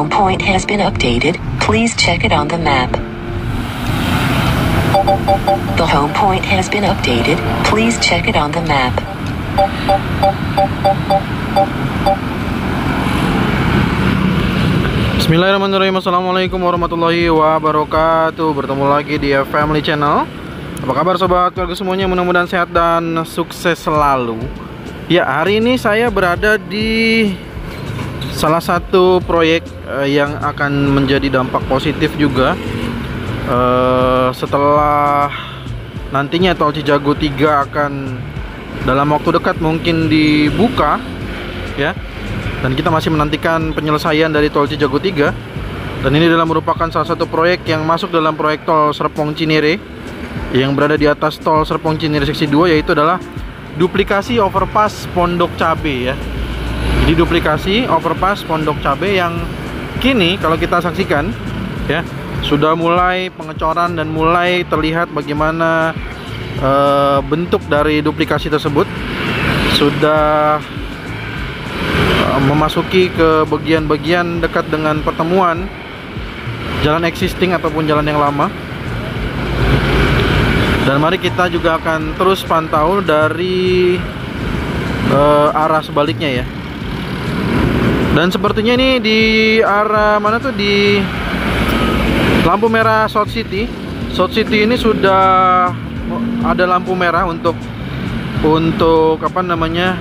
home point has been updated. Please check it on the map. The home point has been updated. Please check it on the map. Bismillahirrahmanirrahim. Assalamualaikum warahmatullahi wabarakatuh. Bertemu lagi di Family Channel. Apa kabar sobat keluarga semuanya? Mudah-mudahan sehat dan sukses selalu. Ya, hari ini saya berada di salah satu proyek yang akan menjadi dampak positif juga setelah nantinya tol Cijago 3 akan dalam waktu dekat mungkin dibuka ya. Dan kita masih menantikan penyelesaian dari tol Cijago 3. Dan ini adalah merupakan salah satu proyek yang masuk dalam proyek tol Serpong Cinere yang berada di atas tol Serpong Cinere seksi 2, yaitu adalah duplikasi overpass Pondok Cabe ya. Jadi duplikasi overpass Pondok Cabe yang kini kalau kita saksikan ya, sudah mulai pengecoran dan mulai terlihat bagaimana bentuk dari duplikasi tersebut. Sudah memasuki ke bagian-bagian dekat dengan pertemuan jalan existing ataupun jalan yang lama. Dan mari kita juga akan terus pantau dari arah sebaliknya ya. Dan sepertinya ini di arah mana tuh, di lampu merah South City. South City ini sudah ada lampu merah untuk apa namanya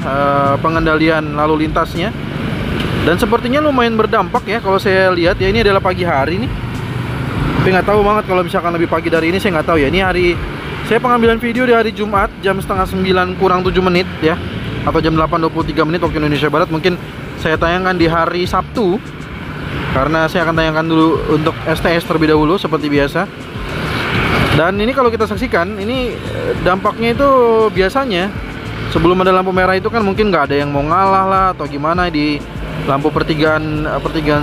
pengendalian lalu lintasnya. Dan sepertinya lumayan berdampak ya kalau saya lihat ya. Ini adalah pagi hari nih. Tapi nggak tahu banget kalau misalkan lebih pagi dari ini, saya nggak tahu ya. Ini hari saya pengambilan video di hari Jumat jam setengah 9 kurang 7 menit ya, atau jam 8.23 menit waktu Indonesia Barat. Mungkin saya tayangkan di hari Sabtu karena saya akan tayangkan dulu untuk STS terlebih dahulu seperti biasa. Dan ini kalau kita saksikan, ini dampaknya itu biasanya sebelum ada lampu merah itu kan mungkin nggak ada yang mau ngalah lah atau gimana di lampu pertigaan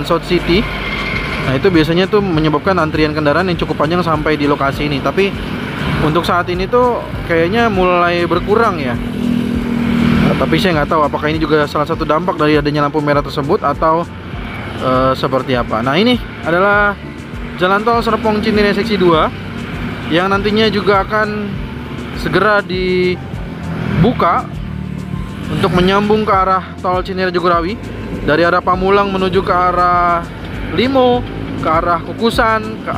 South City. Nah itu biasanya tuh menyebabkan antrian kendaraan yang cukup panjang sampai di lokasi ini. Tapi untuk saat ini tuh kayaknya mulai berkurang ya. Nah, tapi saya nggak tahu apakah ini juga salah satu dampak dari adanya lampu merah tersebut atau seperti apa. Nah ini adalah jalan tol Serpong Cinere seksi 2 yang nantinya juga akan segera dibuka untuk menyambung ke arah tol Cinere Jagorawi dari arah Pamulang menuju ke arah Limo, ke arah Kukusan, ke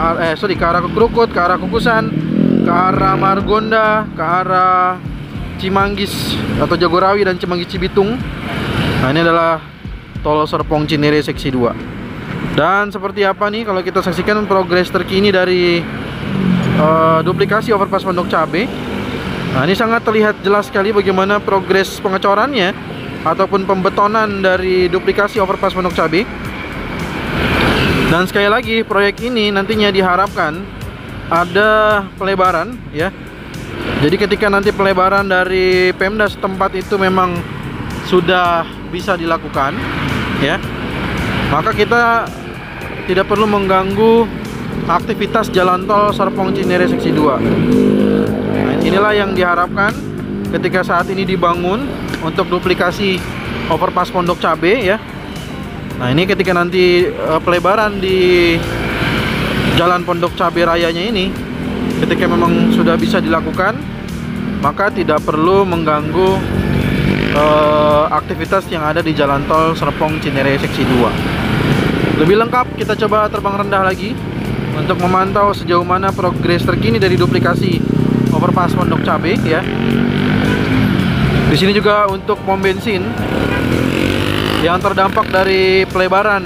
arah Krukut, ke arah Kukusan, ke arah Margonda, ke arah Cimanggis atau Jagorawi dan Cimanggis Cibitung. Nah ini adalah tol Serpong Cinere seksi 2. Dan seperti apa nih kalau kita saksikan progres terkini dari duplikasi overpass Pondok Cabe. Nah ini sangat terlihat jelas sekali bagaimana progres pengecorannya ataupun pembetonan dari duplikasi overpass Pondok Cabe. Dan sekali lagi proyek ini nantinya diharapkan ada pelebaran ya. Jadi ketika nanti pelebaran dari Pemda setempat itu memang sudah bisa dilakukan ya, maka kita tidak perlu mengganggu aktivitas jalan tol Serpong Cinere seksi 2. Nah, inilah yang diharapkan ketika saat ini dibangun untuk duplikasi overpass Pondok Cabe ya. Nah ini ketika nanti pelebaran di Jalan Pondok Cabe Rayanya ini, ketika memang sudah bisa dilakukan, maka tidak perlu mengganggu aktivitas yang ada di jalan tol Serpong Cinere seksi 2. Lebih lengkap kita coba terbang rendah lagi untuk memantau sejauh mana progres terkini dari duplikasi overpass Pondok Cabe ya. Di sini juga untuk pom bensin yang terdampak dari pelebaran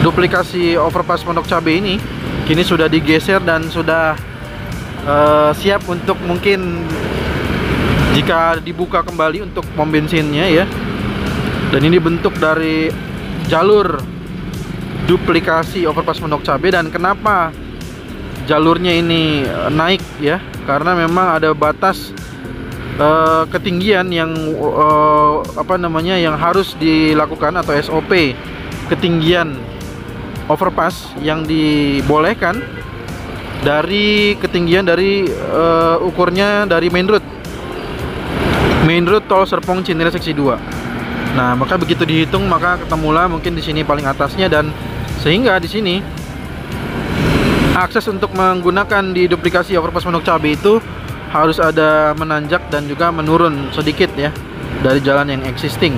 duplikasi overpass Pondok Cabe ini kini sudah digeser dan sudah siap untuk mungkin jika dibuka kembali untuk pom bensinnya ya. Dan ini bentuk dari jalur duplikasi overpass Pondok Cabe. Dan kenapa jalurnya ini naik ya, karena memang ada batas ketinggian yang yang harus dilakukan atau SOP ketinggian overpass yang dibolehkan dari ketinggian dari ukurnya dari main road tol Serpong Cinere seksi 2. Nah, maka begitu dihitung maka ketemulah mungkin di sini paling atasnya, dan sehingga di sini akses untuk menggunakan di duplikasi overpass Pondok Cabe itu harus ada menanjak dan juga menurun sedikit ya dari jalan yang existing.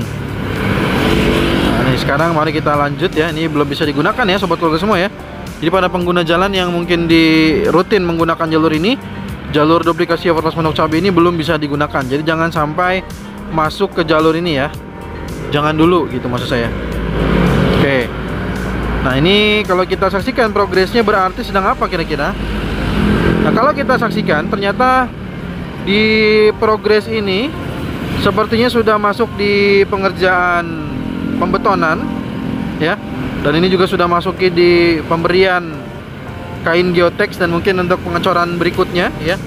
Nah, ini sekarang mari kita lanjut ya. Ini belum bisa digunakan ya sobat keluarga semua ya. Jadi pada pengguna jalan yang mungkin di rutin menggunakan jalur ini, jalur duplikasi overpass Pondok Cabe ini belum bisa digunakan. Jadi jangan sampai masuk ke jalur ini ya. Jangan dulu gitu maksud saya. Oke. Nah, ini kalau kita saksikan progresnya berarti sedang apa kira-kira? Nah, kalau kita saksikan ternyata di progres ini sepertinya sudah masuk di pengerjaan pembetonan ya. Dan ini juga sudah masuk di pemberian kain geoteks dan mungkin untuk pengecoran berikutnya ya.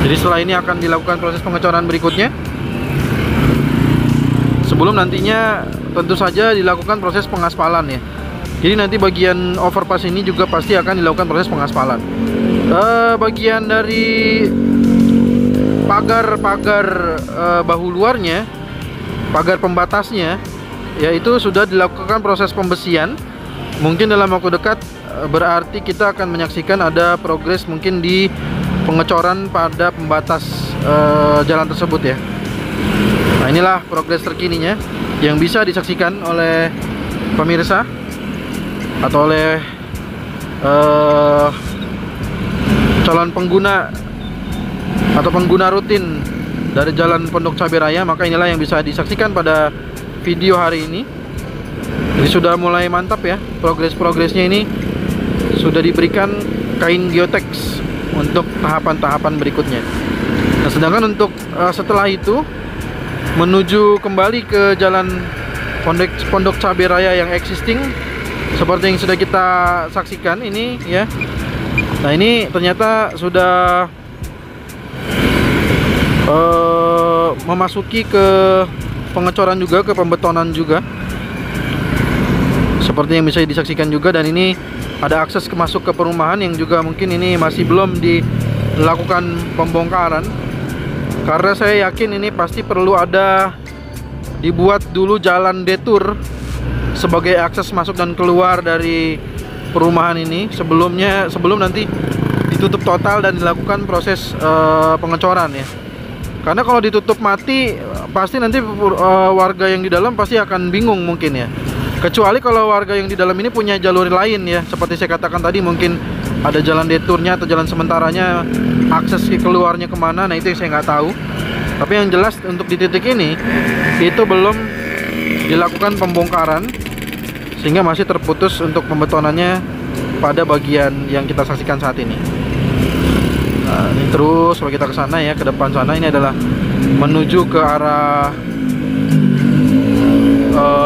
Jadi setelah ini akan dilakukan proses pengecoran berikutnya. Sebelum nantinya tentu saja dilakukan proses pengaspalan ya. Jadi nanti bagian overpass ini juga pasti akan dilakukan proses pengaspalan. Bagian dari pagar bahu luarnya, pagar pembatasnya, yaitu sudah dilakukan proses pembesian. Mungkin dalam waktu dekat berarti kita akan menyaksikan ada progres mungkin di pengecoran pada pembatas jalan tersebut ya. Nah, inilah progres terkininya yang bisa disaksikan oleh pemirsa atau oleh calon pengguna atau pengguna rutin dari Jalan Pondok Cabe Raya. Maka inilah yang bisa disaksikan pada video hari ini. Jadi sudah mulai mantap ya progresnya ini, sudah diberikan kain geoteks untuk tahapan-tahapan berikutnya. Nah, sedangkan untuk setelah itu menuju kembali ke Jalan Pondok Cabe Raya yang existing seperti yang sudah kita saksikan ini ya. Nah, ini ternyata sudah memasuki ke pengecoran juga, ke pembetonan juga seperti yang bisa disaksikan juga. Dan ini ada akses masuk ke perumahan yang juga mungkin ini masih belum dilakukan pembongkaran, karena saya yakin ini pasti perlu ada dibuat dulu jalan detour sebagai akses masuk dan keluar dari perumahan ini sebelum nanti ditutup total dan dilakukan proses pengecoran ya. Karena kalau ditutup mati pasti nanti warga yang di dalam pasti akan bingung mungkin ya. Kecuali kalau warga yang di dalam ini punya jalur lain ya, seperti saya katakan tadi, mungkin ada jalan detournya atau jalan sementaranya, akses keluarnya kemana, nah itu yang saya nggak tahu. Tapi yang jelas untuk di titik ini itu belum dilakukan pembongkaran, sehingga masih terputus untuk pembetonannya pada bagian yang kita saksikan saat ini. Nah, ini terus kalau kita ke sana ya, ke depan sana, ini adalah menuju ke arah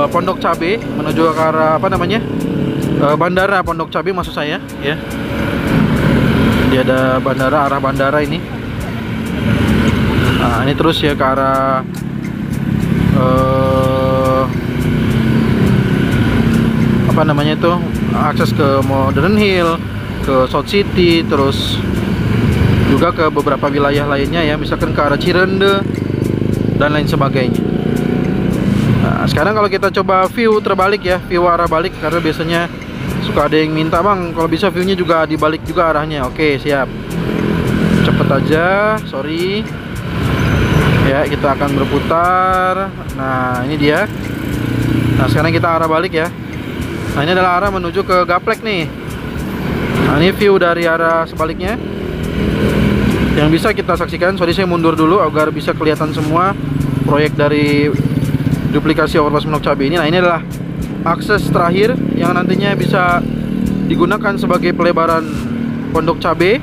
Pondok Cabe, menuju ke arah apa namanya, bandara Pondok Cabe maksud saya ya. Dia ada bandara, arah bandara ini. Nah, ini terus ya ke arah apa namanya itu, akses ke Modern Hill, ke South City, terus juga ke beberapa wilayah lainnya ya, misalkan ke arah Cirende dan lain sebagainya. Nah, sekarang kalau kita coba view terbalik ya, view arah balik, karena biasanya suka ada yang minta, bang kalau bisa viewnya juga dibalik juga arahnya. Oke, siap, cepet aja, sorry ya, kita akan berputar. Nah, ini dia. Nah, sekarang kita arah balik ya. Nah, ini adalah arah menuju ke Gaplek nih. Nah, ini view dari arah sebaliknya yang bisa kita saksikan. Sorry, saya mundur dulu agar bisa kelihatan semua proyek dari duplikasi overpass Pondok Cabe ini. Nah, ini adalah akses terakhir yang nantinya bisa digunakan sebagai pelebaran Pondok Cabe,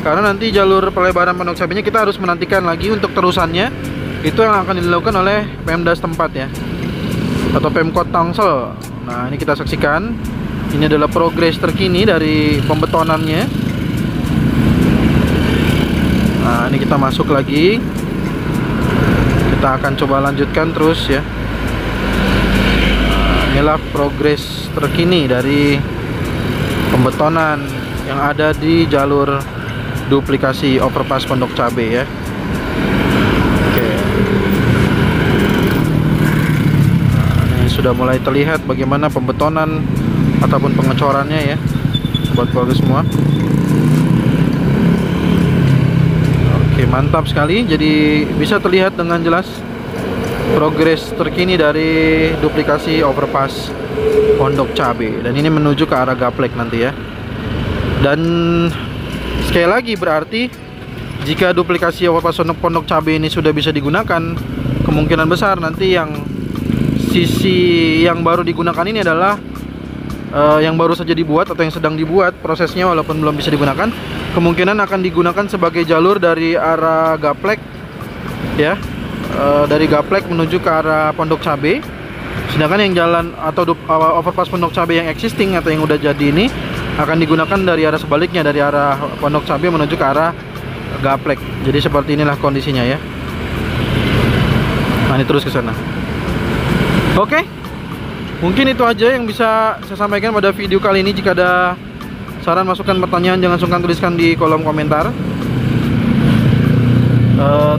karena nanti jalur pelebaran Pondok Cabenya kita harus menantikan lagi untuk terusannya. Itu yang akan dilakukan oleh Pemda setempat ya, atau Pemkot Tangsel. Nah, ini kita saksikan. Ini adalah progres terkini dari pembetonannya. Nah, ini kita masuk lagi. Kita akan coba lanjutkan terus ya. Inilah progres terkini dari pembetonan yang ada di jalur duplikasi overpass Pondok Cabe ya. Oke. sudah mulai terlihat bagaimana pembetonan ataupun pengecorannya ya, sobat keluarga semua. Oke, mantap sekali. Jadi bisa terlihat dengan jelas progres terkini dari duplikasi overpass Pondok Cabe, dan ini menuju ke arah Gaplek nanti ya. Dan sekali lagi berarti jika duplikasi overpass Pondok Cabe ini sudah bisa digunakan, kemungkinan besar nanti yang sisi yang baru digunakan ini adalah yang baru saja dibuat atau yang sedang dibuat prosesnya, walaupun belum bisa digunakan, kemungkinan akan digunakan sebagai jalur dari arah Gaplek ya, dari Gaplek menuju ke arah Pondok Cabe. Sedangkan yang jalan atau overpass Pondok Cabe yang existing atau yang udah jadi ini akan digunakan dari arah sebaliknya, dari arah Pondok Cabe menuju ke arah Gaplek. Jadi seperti inilah kondisinya ya. Nah, ini terus ke sana. Oke, mungkin itu aja yang bisa saya sampaikan pada video kali ini. Jika ada saran, masukan, pertanyaan, jangan sungkan tuliskan di kolom komentar.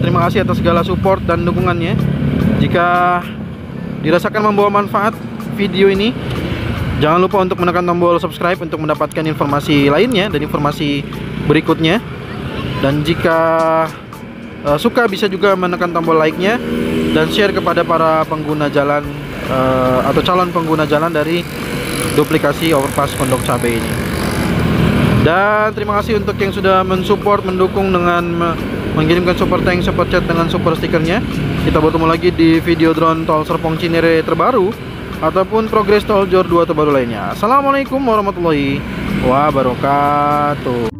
Terima kasih atas segala support dan dukungannya. Jika dirasakan membawa manfaat video ini, jangan lupa untuk menekan tombol subscribe untuk mendapatkan informasi lainnya dan informasi berikutnya. Dan jika suka, bisa juga menekan tombol like-nya dan share kepada para pengguna jalan atau calon pengguna jalan dari duplikasi overpass Pondok Cabe ini. Dan terima kasih untuk yang sudah mensupport, mendukung dengan mengirimkan super thanks, super chat dengan super stikernya. Kita bertemu lagi di video drone tol Serpong Cinere terbaru ataupun progres tol Jor 2 terbaru lainnya. Assalamualaikum warahmatullahi wabarakatuh.